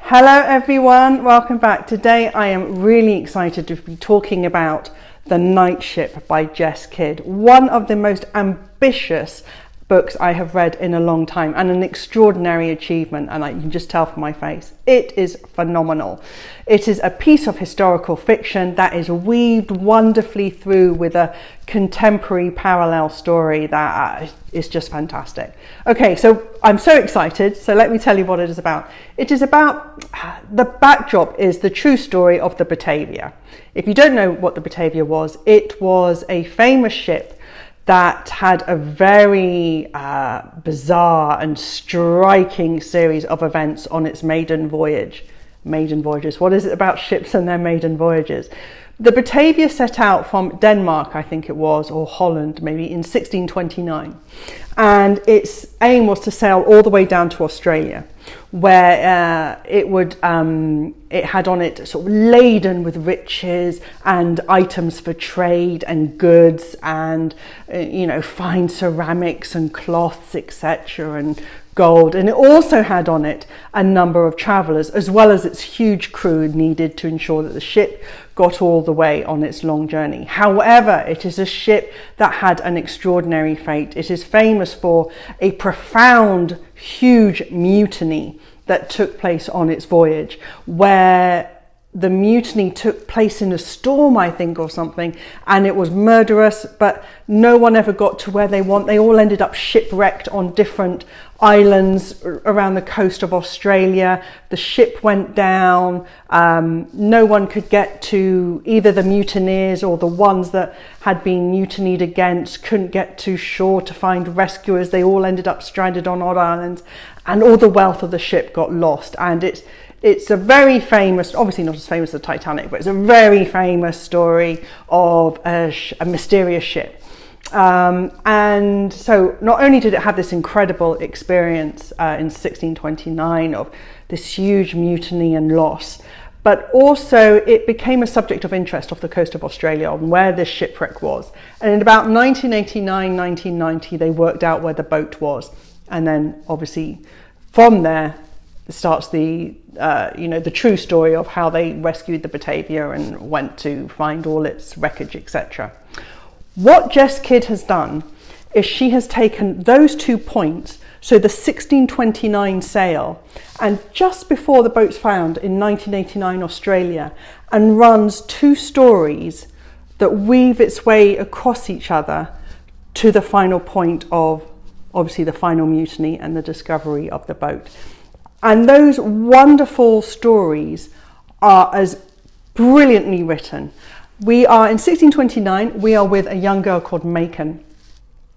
Hello everyone, welcome back. Today I am really excited to be talking about The Night Ship by Jess Kidd, one of the most ambitious books I have read in a long time and an extraordinary achievement, and you can just tell from my face. It is phenomenal. It is a piece of historical fiction that is weaved wonderfully through with a contemporary parallel story that is just fantastic. Okay, so I'm so excited, so let me tell you what it is about. It is about, the backdrop is the true story of the Batavia. If you don't know what the Batavia was, it was a famous ship that had a very bizarre and striking series of events on its maiden voyage. Maiden voyages. What is it about ships and their maiden voyages? The Batavia set out from Denmark, I think it was, or Holland, maybe in 1629. And its aim was to sail all the way down to Australia, where it had on it sort of laden with riches and items for trade and goods and fine ceramics and cloths, etc., and gold. And it also had on it a number of travellers, as well as its huge crew needed to ensure that the ship got all the way on its long journey. However, it is a ship that had an extraordinary fate. It is famous for a profound, huge mutiny that took place on its voyage, where the mutiny took place in a storm, I think, or something, and it was murderous, but no one ever got to where they want. They all ended up shipwrecked on different islands around the coast of Australia. The ship went down. No one could get to either the mutineers, or the ones that had been mutinied against couldn't get to shore to find rescuers. They all ended up stranded on odd islands, and all the wealth of the ship got lost. And it's a very famous, obviously not as famous as the Titanic, but it's a very famous story of a mysterious ship. And so not only did it have this incredible experience in 1629 of this huge mutiny and loss, but also it became a subject of interest off the coast of Australia on where this shipwreck was. And in about 1989, 1990, they worked out where the boat was. And then obviously from there starts the true story of how they rescued the Batavia and went to find all its wreckage, etc. What Jess Kidd has done is she has taken those 2 points, so the 1629 sail and just before the boat's found in 1989 Australia, and runs 2 stories that weave its way across each other to the final point of obviously the final mutiny and the discovery of the boat. And those wonderful stories are as brilliantly written. We are in 1629, we are with a young girl called Mayken.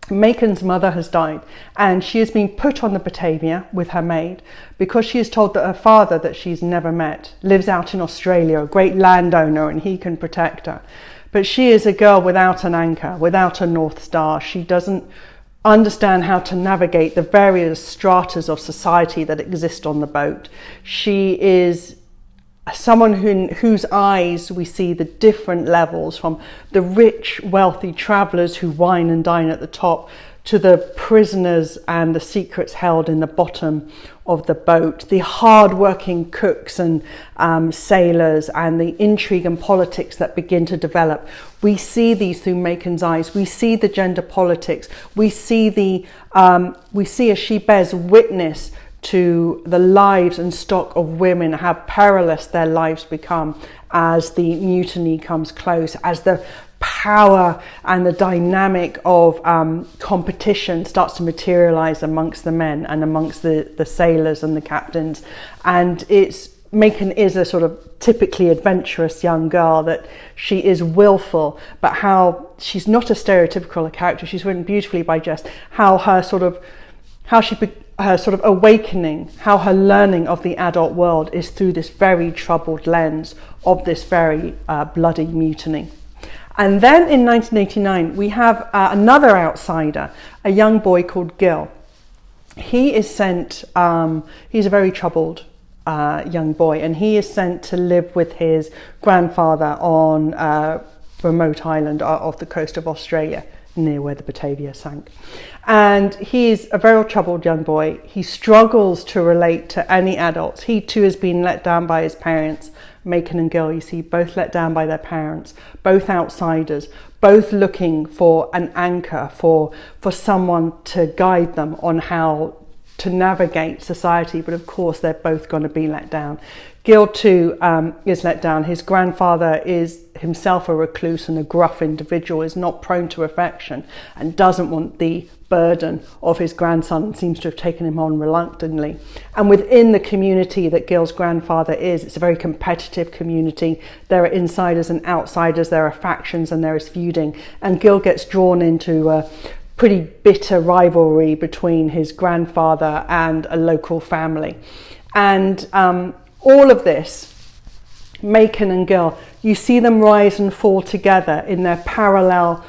Mayken's mother has died, and she has been put on the Batavia with her maid because she is told that her father, that she's never met, lives out in Australia, a great landowner, and he can protect her. But she is a girl without an anchor, without a North Star. She doesn't understand how to navigate the various stratas of society that exist on the boat. She is someone whose eyes we see the different levels, from the rich, wealthy travellers who wine and dine at the top, to the prisoners and the secrets held in the bottom of the boat, the hard-working cooks and sailors, and the intrigue and politics that begin to develop. We see these through Mayken's eyes. We see the gender politics. We see as she bears witness to the lives and stock of women, how perilous their lives become as the mutiny comes close, as the power and the dynamic of competition starts to materialize amongst the men and amongst the sailors and the captains. And Mayken is a sort of typically adventurous young girl, that she is willful, but how she's not a stereotypical character. She's written beautifully by Jess, how her sort of awakening, how her learning of the adult world is through this very troubled lens of this very bloody mutiny. And then in 1989, we have another outsider, a young boy called Gil. He is sent, he's a very troubled young boy, and he is sent to live with his grandfather on a remote island off the coast of Australia near where the Batavia sank. And he's a very troubled young boy. He struggles to relate to any adults. He too has been let down by his parents. Mayken and Gil, you see, both let down by their parents, both outsiders, both looking for an anchor, for someone to guide them on how to navigate society. But of course, they're both going to be let down. Gil too is let down. His grandfather is himself a recluse and a gruff individual, is not prone to affection and doesn't want the burden of his grandson and seems to have taken him on reluctantly. And within the community that Gil's grandfather is, it's a very competitive community. There are insiders and outsiders, there are factions and there is feuding. And Gil gets drawn into a pretty bitter rivalry between his grandfather and a local family. And all of this, Mayken and Gil, you see them rise and fall together in their parallel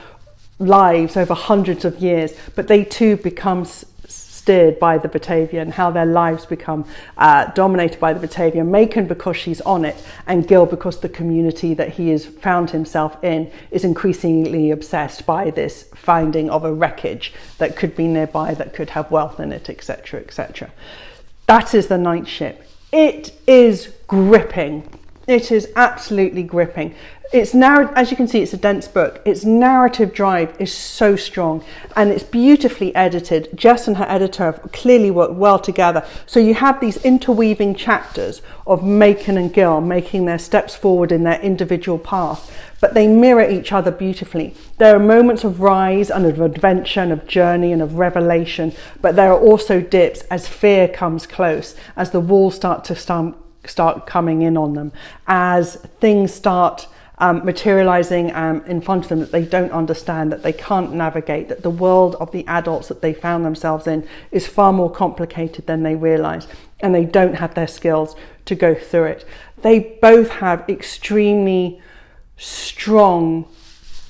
lives over hundreds of years, but they too become steered by the Batavia and how their lives become dominated by the Batavia. Mayken because she's on it, and Gil because the community that he has found himself in is increasingly obsessed by this finding of a wreckage that could be nearby, that could have wealth in it, etc., etc. That is the Night Ship. It is gripping. It is absolutely gripping. It's as you can see, it's a dense book. Its narrative drive is so strong and it's beautifully edited. Jess and her editor have clearly worked well together. So you have these interweaving chapters of Mayken and Gil making their steps forward in their individual path, but they mirror each other beautifully. There are moments of rise and of adventure and of journey and of revelation, but there are also dips as fear comes close, as the walls start coming in on them, as things start materializing in front of them that they don't understand, that they can't navigate, that the world of the adults that they found themselves in is far more complicated than they realize, and they don't have their skills to go through it. They both have extremely strong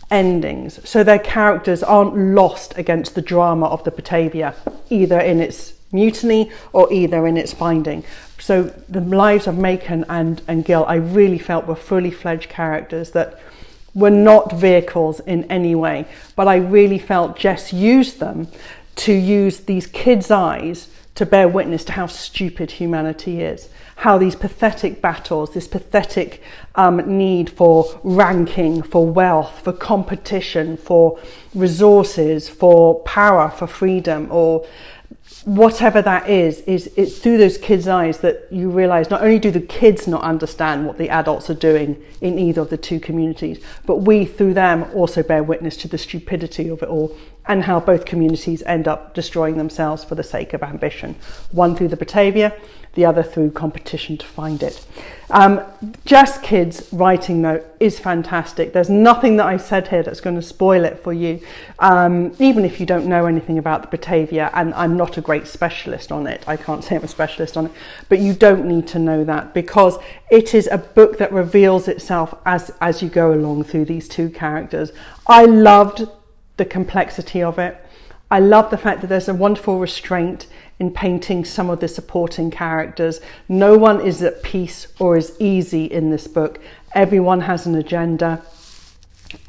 endings, so their characters aren't lost against the drama of the Batavia, either in its mutiny or either in its finding. So the lives of Mayken and Gil, I really felt were fully fledged characters that were not vehicles in any way, but I really felt Jess used them to use these kids' eyes to bear witness to how stupid humanity is, how these pathetic battles, this pathetic need for ranking, for wealth, for competition, for resources, for power, for freedom, or whatever that is it's through those kids' eyes that you realize not only do the kids not understand what the adults are doing in either of the two communities, but we through them also bear witness to the stupidity of it all and how both communities end up destroying themselves for the sake of ambition, one through the Batavia, the other through competition to find it. Jess Kidd's writing though is fantastic. There's nothing that I said here that's going to spoil it for you, even if you don't know anything about the Batavia, and I'm not a great specialist on it. I can't say I'm a specialist on it, but you don't need to know that, because it is a book that reveals itself as you go along through these two characters. I loved the complexity of it. I love the fact that there's a wonderful restraint in painting some of the supporting characters. No one is at peace or is easy in this book. Everyone has an agenda.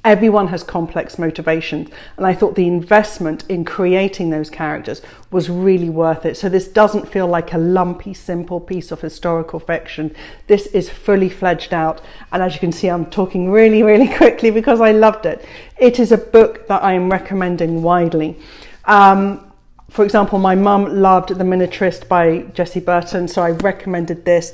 Everyone has complex motivations. And I thought the investment in creating those characters was really worth it. So this doesn't feel like a lumpy, simple piece of historical fiction. This is fully fledged out. And as you can see, I'm talking really, really quickly because I loved it. It is a book that I am recommending widely. For example, my mum loved The Miniaturist by Jessie Burton, so I recommended this.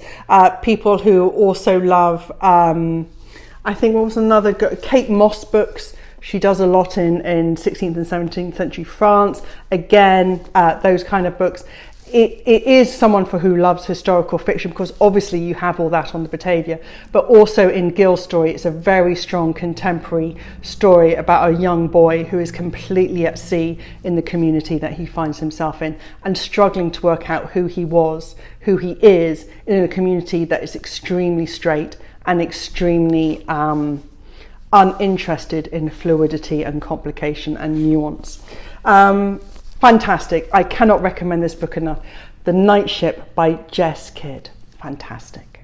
People who also love, I think what was another, Kate Moss books. She does a lot in 16th and 17th century France. Again, those kind of books. It is someone for who loves historical fiction, because obviously you have all that on the Batavia, but also in Gil's story, it's a very strong contemporary story about a young boy who is completely at sea in the community that he finds himself in and struggling to work out who he was, who he is in a community that is extremely straight and extremely uninterested in fluidity and complication and nuance. Fantastic. I cannot recommend this book enough. The Night Ship by Jess Kidd. Fantastic.